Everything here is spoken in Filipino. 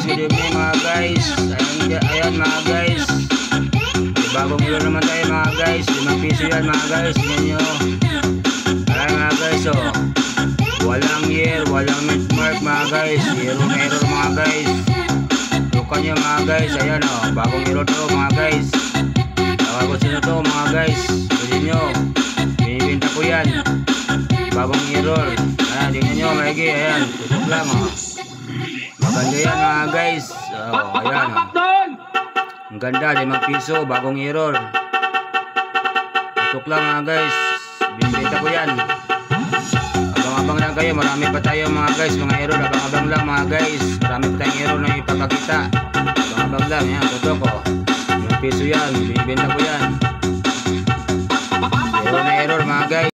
guys, good evening mga guys. Ayan mga guys, bagong hero naman tayo mga guys. 5 piso yan mga guys, tingnan nyo. Ayan mga guys, oh, walang year, walang mark mga guys. Hero na hero mga guys. Tukan nyo mga guys. Ayan oh, bagong hero to mga guys. Gusto nyo to mga guys, pwede nyo, binibenta ko yan, bagong hero. Ayan, tingnan nyo maigi. Ayan, tutok lang oh, maganda yan mga guys. Ayan oh, ang ganda, 5 piso, bagong hero. Tutok lang mga guys, binibenta ko yan. Abang-abang lang kayo, marami pa tayo mga guys, mga hero. Abang-abang lang mga guys, marami pa tayong hero na ipapakita. Abang-abang lang, yan, tutok oh, 5 piso yan, binibenta ko yan. Hero na hero mga guys.